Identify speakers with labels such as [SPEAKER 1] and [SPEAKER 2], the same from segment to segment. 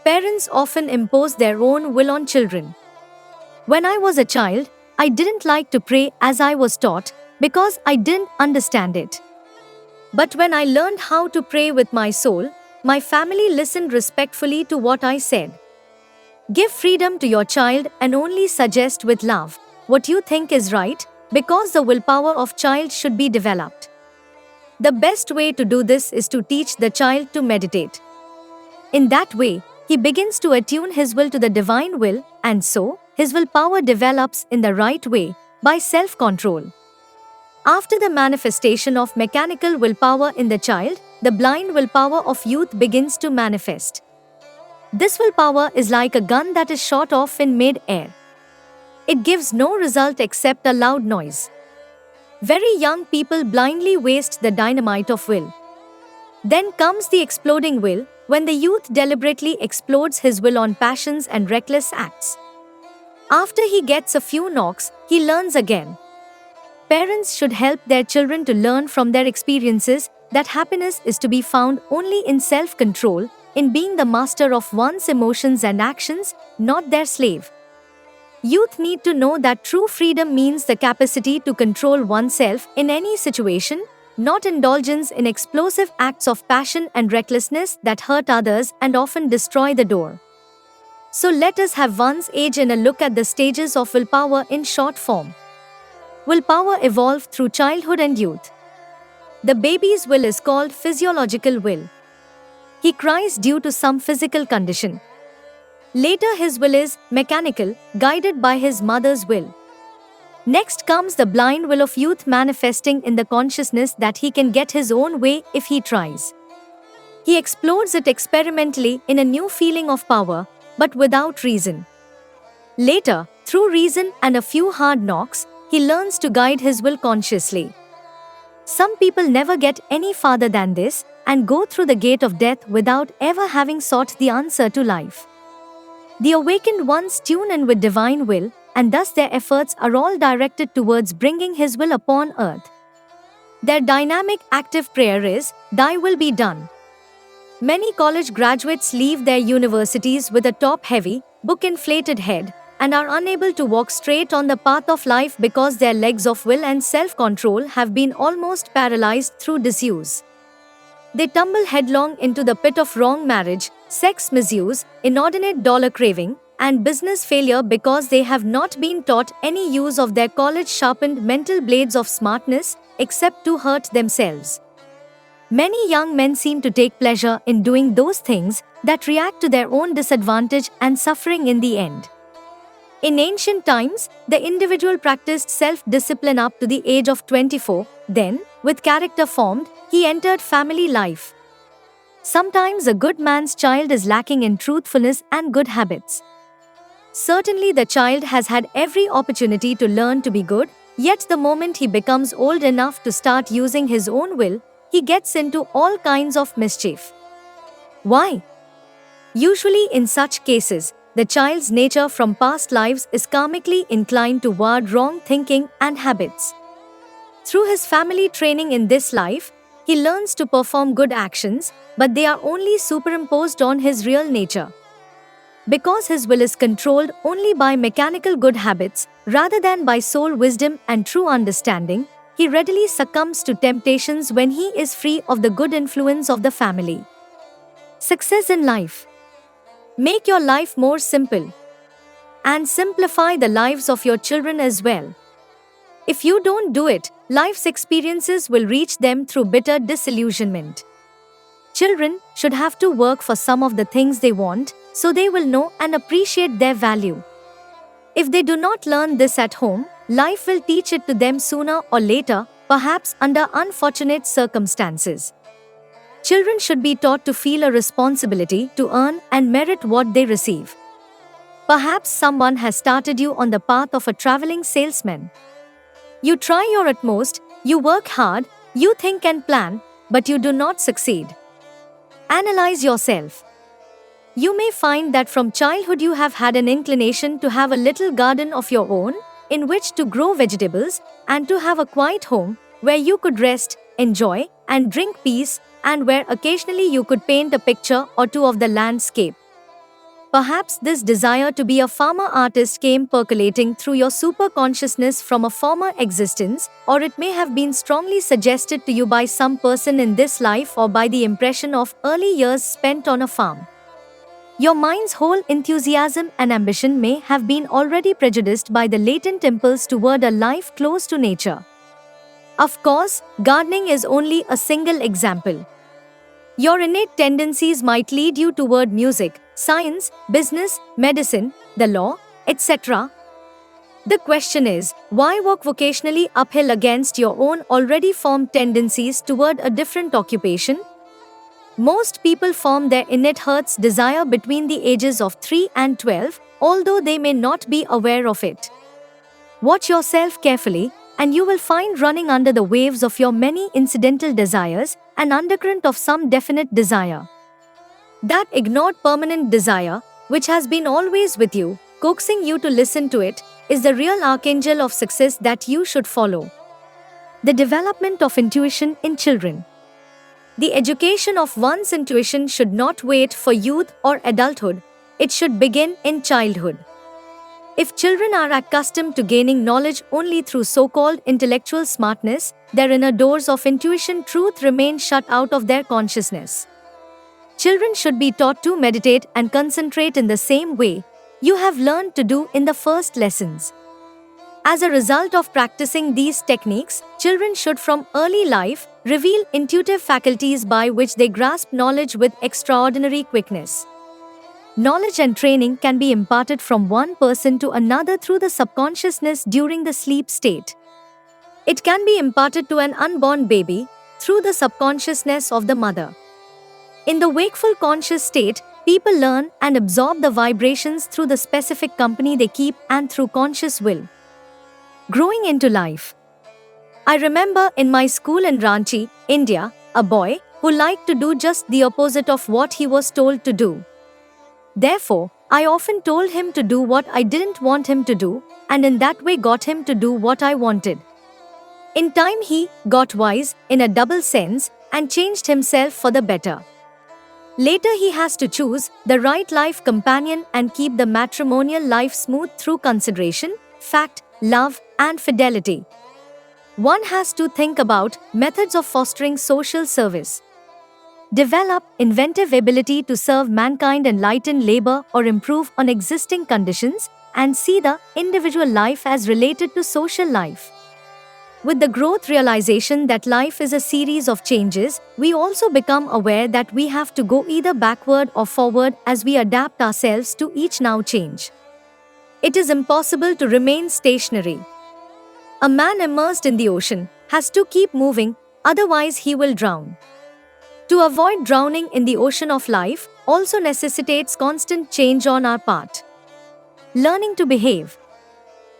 [SPEAKER 1] Parents often impose their own will on children. When I was a child, I didn't like to pray as I was taught because I didn't understand it. But when I learned how to pray with my soul, my family listened respectfully to what I said. Give freedom to your child and only suggest with love what you think is right, because the willpower of child should be developed. The best way to do this is to teach the child to meditate. In that way, he begins to attune his will to the divine will, and so, his willpower develops in the right way, by self-control. After the manifestation of mechanical willpower in the child, the blind willpower of youth begins to manifest. This willpower is like a gun that is shot off in mid-air. It gives no result except a loud noise. Very young people blindly waste the dynamite of will. Then comes the exploding will, when the youth deliberately explodes his will on passions and reckless acts. After he gets a few knocks, he learns again. Parents should help their children to learn from their experiences that happiness is to be found only in self-control, in being the master of one's emotions and actions, not their slave. Youth need to know that true freedom means the capacity to control oneself in any situation, not indulgence in explosive acts of passion and recklessness that hurt others and often destroy the door. So let us have one's age in a look at the stages of willpower in short form. Willpower evolved through childhood and youth. The baby's will is called physiological will. He cries due to some physical condition. Later his will is mechanical, guided by his mother's will. Next comes the blind will of youth, manifesting in the consciousness that he can get his own way if he tries. He explodes it experimentally in a new feeling of power, but without reason. Later, through reason and a few hard knocks, he learns to guide his will consciously. Some people never get any farther than this and go through the gate of death without ever having sought the answer to life. The awakened ones tune in with divine will, and thus their efforts are all directed towards bringing his will upon earth. Their dynamic, active prayer is, "Thy will be done." Many college graduates leave their universities with a top-heavy, book-inflated head, and are unable to walk straight on the path of life because their legs of will and self-control have been almost paralyzed through disuse. They tumble headlong into the pit of wrong marriage, sex misuse, inordinate dollar craving, and business failure because they have not been taught any use of their college-sharpened mental blades of smartness except to hurt themselves. Many young men seem to take pleasure in doing those things that react to their own disadvantage and suffering in the end. In ancient times, the individual practiced self-discipline up to the age of 24, then, with character formed, he entered family life. Sometimes a good man's child is lacking in truthfulness and good habits. Certainly the child has had every opportunity to learn to be good, yet the moment he becomes old enough to start using his own will, he gets into all kinds of mischief. Why? Usually in such cases, the child's nature from past lives is karmically inclined toward wrong thinking and habits. Through his family training in this life, he learns to perform good actions, but they are only superimposed on his real nature. Because his will is controlled only by mechanical good habits, rather than by soul wisdom and true understanding, he readily succumbs to temptations when he is free of the good influence of the family. Success in life. Make your life more simple. And simplify the lives of your children as well. If you don't do it, life's experiences will reach them through bitter disillusionment. Children should have to work for some of the things they want, so they will know and appreciate their value. If they do not learn this at home, life will teach it to them sooner or later, perhaps under unfortunate circumstances. Children should be taught to feel a responsibility to earn and merit what they receive. Perhaps someone has started you on the path of a traveling salesman. You try your utmost, you work hard, you think and plan, but you do not succeed. Analyze yourself. You may find that from childhood you have had an inclination to have a little garden of your own, in which to grow vegetables, and to have a quiet home, where you could rest, enjoy, and drink peace, and where occasionally you could paint a picture or two of the landscape. Perhaps this desire to be a farmer artist came percolating through your superconsciousness from a former existence, or it may have been strongly suggested to you by some person in this life or by the impression of early years spent on a farm. Your mind's whole enthusiasm and ambition may have been already prejudiced by the latent impulse toward a life close to nature. Of course, gardening is only a single example. Your innate tendencies might lead you toward music, science, business, medicine, the law, etc. The question is, why work vocationally uphill against your own already formed tendencies toward a different occupation? Most people form their innate heart's desire between the ages of 3 and 12, although they may not be aware of it. Watch yourself carefully, and you will find running under the waves of your many incidental desires an undercurrent of some definite desire. That ignored permanent desire, which has been always with you, coaxing you to listen to it, is the real archangel of success that you should follow. The development of intuition in children. The education of one's intuition should not wait for youth or adulthood, it should begin in childhood. If children are accustomed to gaining knowledge only through so-called intellectual smartness, their inner doors of intuition truth remain shut out of their consciousness. Children should be taught to meditate and concentrate in the same way you have learned to do in the first lessons. As a result of practicing these techniques, children should from early life reveal intuitive faculties by which they grasp knowledge with extraordinary quickness. Knowledge and training can be imparted from one person to another through the subconsciousness during the sleep state. It can be imparted to an unborn baby through the subconsciousness of the mother. In the wakeful conscious state, people learn and absorb the vibrations through the specific company they keep and through conscious will. Growing into life. I remember in my school in Ranchi, India, a boy who liked to do just the opposite of what he was told to do. Therefore, I often told him to do what I didn't want him to do, and in that way got him to do what I wanted. In time he got wise, in a double sense, and changed himself for the better. Later he has to choose the right life companion and keep the matrimonial life smooth through consideration, fact, love, and fidelity. One has to think about methods of fostering social service. Develop inventive ability to serve mankind and lighten labor or improve on existing conditions, and see the individual life as related to social life. With the growth realization that life is a series of changes, we also become aware that we have to go either backward or forward as we adapt ourselves to each now change. It is impossible to remain stationary. A man immersed in the ocean has to keep moving, otherwise he will drown. To avoid drowning in the ocean of life also necessitates constant change on our part. Learning to behave.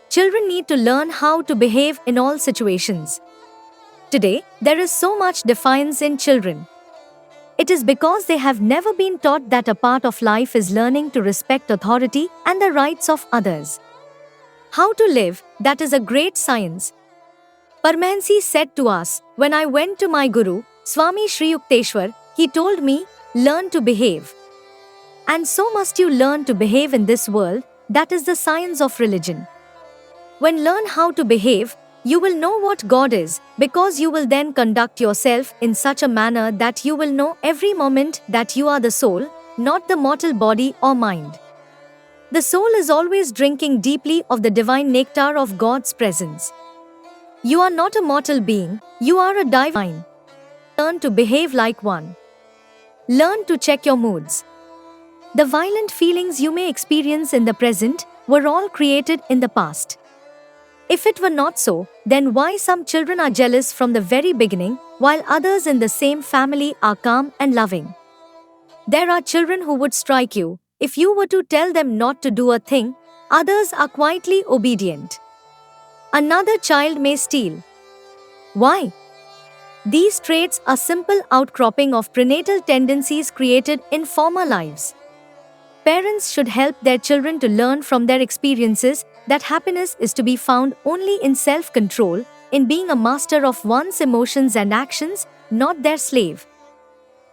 [SPEAKER 1] Children need to learn how to behave in all situations. Today, there is so much defiance in children. It is because they have never been taught that a part of life is learning to respect authority and the rights of others. How to live, that is a great science. Paramahansa said to us, when I went to my Guru, Swami Sri Yukteswar, he told me, learn to behave. And so must you learn to behave in this world, that is the science of religion. When learn how to behave, you will know what God is, because you will then conduct yourself in such a manner that you will know every moment that you are the soul, not the mortal body or mind. The soul is always drinking deeply of the divine nectar of God's presence. You are not a mortal being, you are a divine. Learn to behave like one. Learn to check your moods. The violent feelings you may experience in the present were all created in the past. If it were not so, then why some children are jealous from the very beginning, while others in the same family are calm and loving? There are children who would strike you if you were to tell them not to do a thing, others are quietly obedient. Another child may steal. Why? These traits are simple outcropping of prenatal tendencies created in former lives. Parents should help their children to learn from their experiences that happiness is to be found only in self-control, in being a master of one's emotions and actions, not their slave.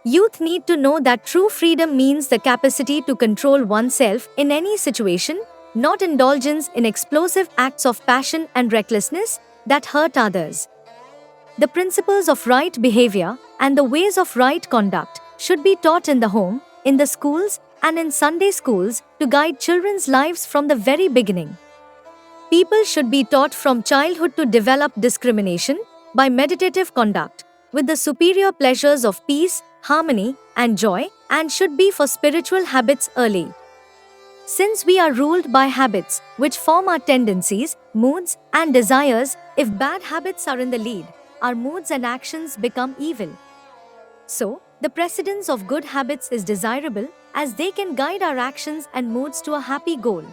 [SPEAKER 1] Youth need to know that true freedom means the capacity to control oneself in any situation, not indulgence in explosive acts of passion and recklessness that hurt others. The principles of right behavior and the ways of right conduct should be taught in the home, in the schools, and in Sunday schools to guide children's lives from the very beginning. People should be taught from childhood to develop discrimination by meditative conduct with the superior pleasures of peace, harmony, and joy, and should be for spiritual habits early. Since we are ruled by habits which form our tendencies, moods, and desires, if bad habits are in the lead, our moods and actions become evil. So, the precedence of good habits is desirable as they can guide our actions and moods to a happy goal.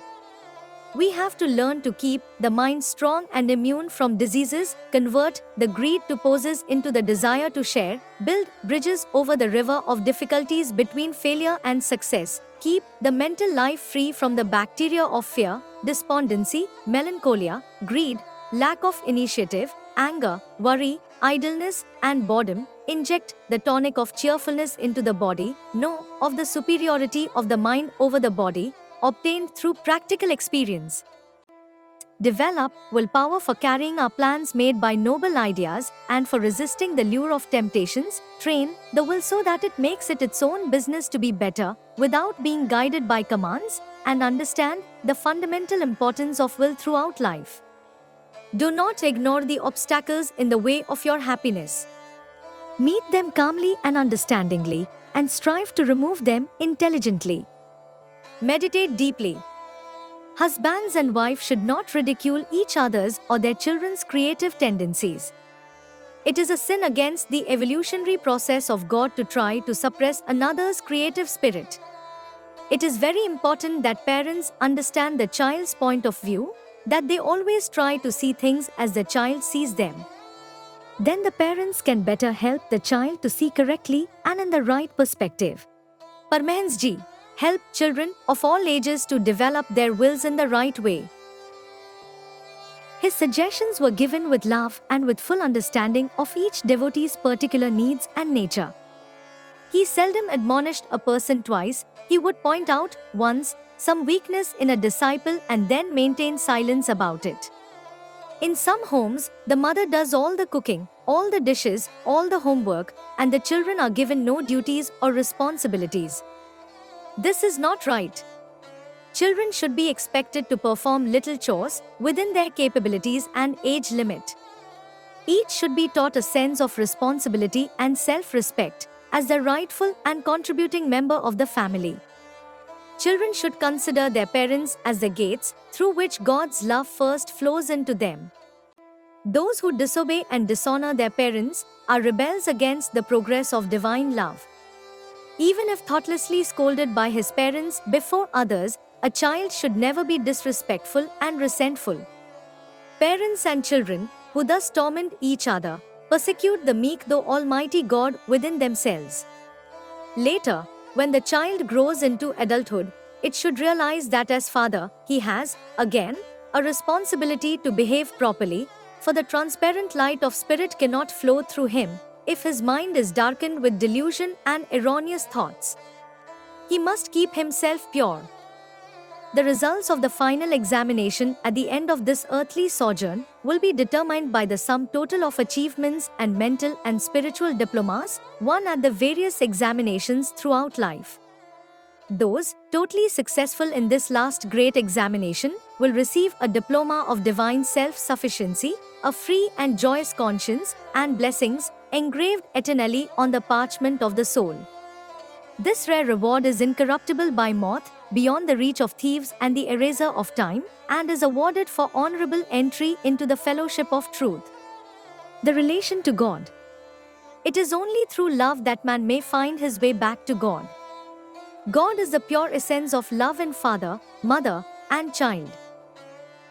[SPEAKER 1] We have to learn to keep the mind strong and immune from diseases, convert the greed to possess into the desire to share, build bridges over the river of difficulties between failure and success, keep the mental life free from the bacteria of fear, despondency, melancholia, greed, lack of initiative, anger, worry, idleness, and boredom, inject the tonic of cheerfulness into the body, know of the superiority of the mind over the body, obtained through practical experience. Develop willpower for carrying our plans made by noble ideas and for resisting the lure of temptations. Train the will so that it makes it its own business to be better without being guided by commands, and understand the fundamental importance of will throughout life. Do not ignore the obstacles in the way of your happiness. Meet them calmly and understandingly, and strive to remove them intelligently. Meditate deeply. Husbands and wives should not ridicule each other's or their children's creative tendencies. It is a sin against the evolutionary process of God to try to suppress another's creative spirit. It is very important that parents understand the child's point of view, that they always try to see things as the child sees them. Then the parents can better help the child to see correctly and in the right perspective. Paramahansa Ji help children of all ages to develop their wills in the right way. His suggestions were given with love and with full understanding of each devotee's particular needs and nature. He seldom admonished a person twice. He would point out once some weakness in a disciple and then maintain silence about it. In some homes, the mother does all the cooking, all the dishes, all the homework, and the children are given no duties or responsibilities. This is not right. Children should be expected to perform little chores within their capabilities and age limit. Each should be taught a sense of responsibility and self-respect as the rightful and contributing member of the family. Children should consider their parents as the gates through which God's love first flows into them. Those who disobey and dishonor their parents are rebels against the progress of divine love. Even if thoughtlessly scolded by his parents before others, a child should never be disrespectful and resentful. Parents and children, who thus torment each other, persecute the meek though Almighty God within themselves. Later, when the child grows into adulthood, it should realize that as father, he has, again, a responsibility to behave properly, for the transparent light of spirit cannot flow through him if his mind is darkened with delusion and erroneous thoughts. He must keep himself pure. The results of the final examination at the end of this earthly sojourn will be determined by the sum total of achievements and mental and spiritual diplomas won at the various examinations throughout life. Those totally successful in this last great examination will receive a diploma of divine self-sufficiency, a free and joyous conscience, and blessings engraved eternally on the parchment of the soul. This rare reward is incorruptible by moth, beyond the reach of thieves and the eraser of time, and is awarded for honorable entry into the fellowship of truth. The relation to God. It is only through love that man may find his way back to God. God is the pure essence of love in father, mother, and child.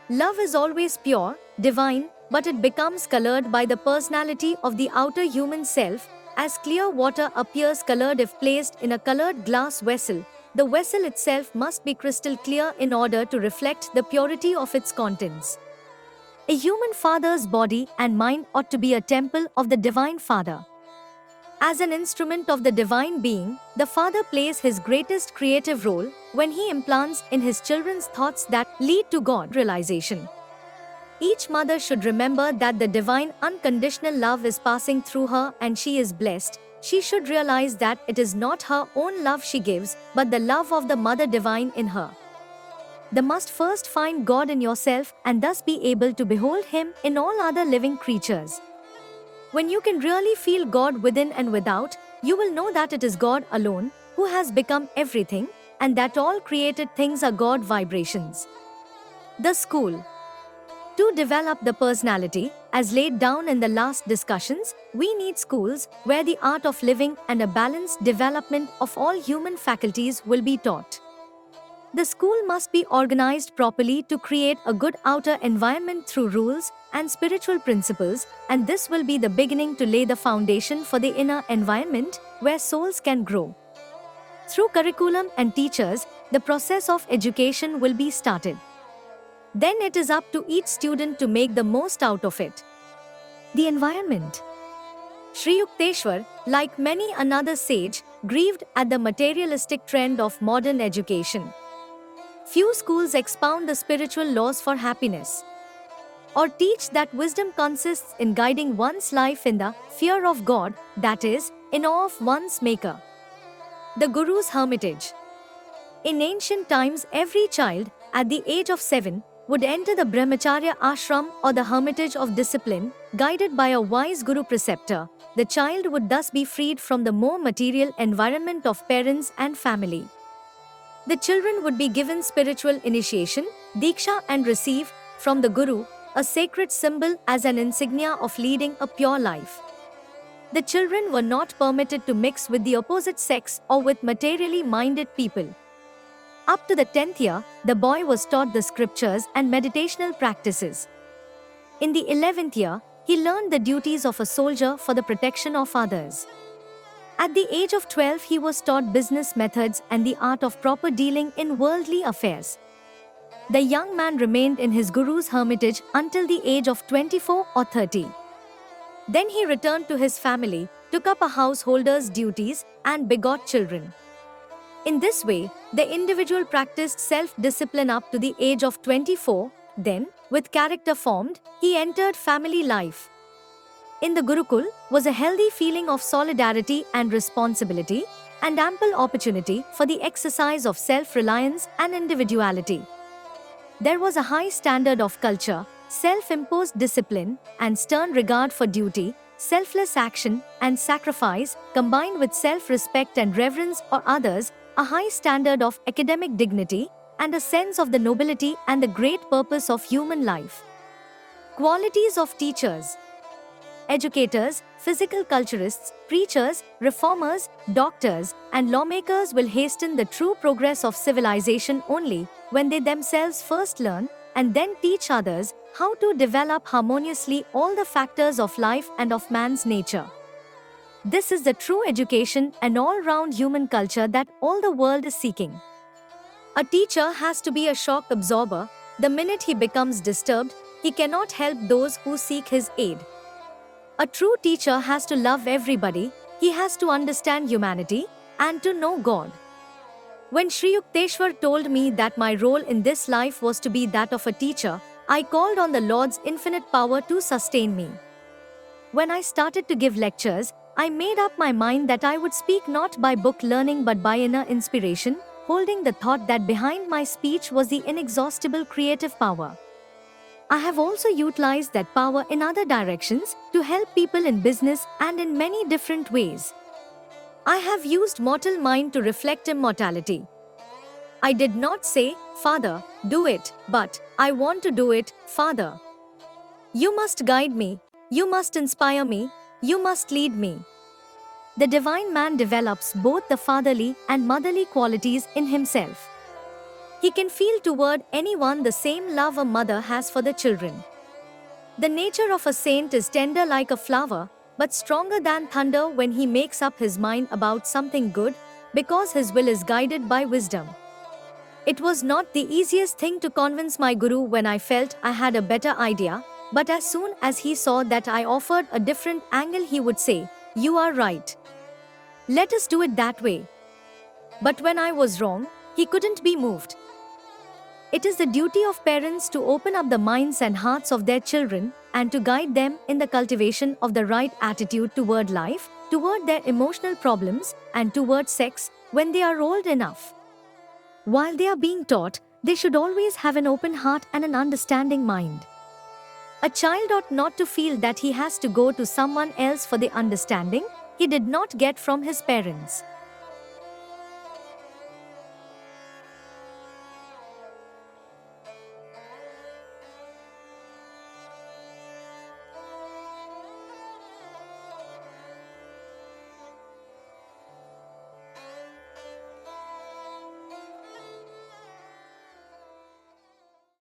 [SPEAKER 1] Love is always pure, divine, but it becomes colored by the personality of the outer human self, as clear water appears colored if placed in a colored glass vessel. The vessel itself must be crystal clear in order to reflect the purity of its contents. A human father's body and mind ought to be a temple of the Divine Father. As an instrument of the divine being, the father plays his greatest creative role when he implants in his children's thoughts that lead to God realization. Each mother should remember that the divine unconditional love is passing through her and she is blessed. She should realize that it is not her own love she gives, but the love of the Mother Divine in her. Thou must first find God in yourself and thus be able to behold Him in all other living creatures. When you can really feel God within and without, you will know that it is God alone who has become everything, and that all created things are God vibrations. The school. To develop the personality, as laid down in the last discussions, we need schools where the art of living and a balanced development of all human faculties will be taught. The school must be organized properly to create a good outer environment through rules and spiritual principles, and this will be the beginning to lay the foundation for the inner environment where souls can grow. Through curriculum and teachers, the process of education will be started. Then it is up to each student to make the most out of it. The environment. Sri Yukteswar, like many another sage, grieved at the materialistic trend of modern education. Few schools expound the spiritual laws for happiness, or teach that wisdom consists in guiding one's life in the fear of God, that is, in awe of one's Maker. The Guru's Hermitage. In ancient times, every child, at the age of 7, would enter the Brahmacharya ashram or the hermitage of discipline, guided by a wise Guru preceptor. The child would thus be freed from the more material environment of parents and family. The children would be given spiritual initiation, Diksha, and receive, from the Guru, a sacred symbol as an insignia of leading a pure life. The children were not permitted to mix with the opposite sex or with materially minded people. Up to the 10th year, the boy was taught the scriptures and meditational practices. In the 11th year, he learned the duties of a soldier for the protection of others. At the age of 12, he was taught business methods and the art of proper dealing in worldly affairs. The young man remained in his Guru's hermitage until the age of 24 or 30. Then he returned to his family, took up a householder's duties, and begot children. In this way, the individual practiced self-discipline up to the age of 24, then, with character formed, he entered family life. In the Gurukul was a healthy feeling of solidarity and responsibility, and ample opportunity for the exercise of self-reliance and individuality. There was a high standard of culture, self-imposed discipline, and stern regard for duty, selfless action and sacrifice, combined with self-respect and reverence for others, a high standard of academic dignity, and a sense of the nobility and the great purpose of human life. Qualities of teachers. Educators, physical culturists, preachers, reformers, doctors, and lawmakers will hasten the true progress of civilization only when they themselves first learn and then teach others how to develop harmoniously all the factors of life and of man's nature. This is the true education and all-round human culture that all the world is seeking. A teacher has to be a shock absorber. The minute he becomes disturbed, he cannot help those who seek his aid. A true teacher has to love everybody, he has to understand humanity, and to know God. When Sri Yukteswar told me that my role in this life was to be that of a teacher, I called on the Lord's infinite power to sustain me. When I started to give lectures, I made up my mind that I would speak not by book learning but by inner inspiration, holding the thought that behind my speech was the inexhaustible creative power. I have also utilized that power in other directions to help people in business and in many different ways. I have used mortal mind to reflect immortality. I did not say, "Father, do it," but, "I want to do it, Father. You must guide me, you must inspire me, you must lead me." The divine man develops both the fatherly and motherly qualities in himself. He can feel toward anyone the same love a mother has for the children. The nature of a saint is tender like a flower, but stronger than thunder when he makes up his mind about something good, because his will is guided by wisdom. It was not the easiest thing to convince my Guru when I felt I had a better idea, but as soon as he saw that I offered a different angle, he would say, "You are right. Let us do it that way. But when I was wrong, he couldn't be moved. It is the duty of parents to open up the minds and hearts of their children and to guide them in the cultivation of the right attitude toward life, toward their emotional problems, and toward sex when they are old enough. While they are being taught, they should always have an open heart and an understanding mind. A child ought not to feel that he has to go to someone else for the understanding he did not get from his parents.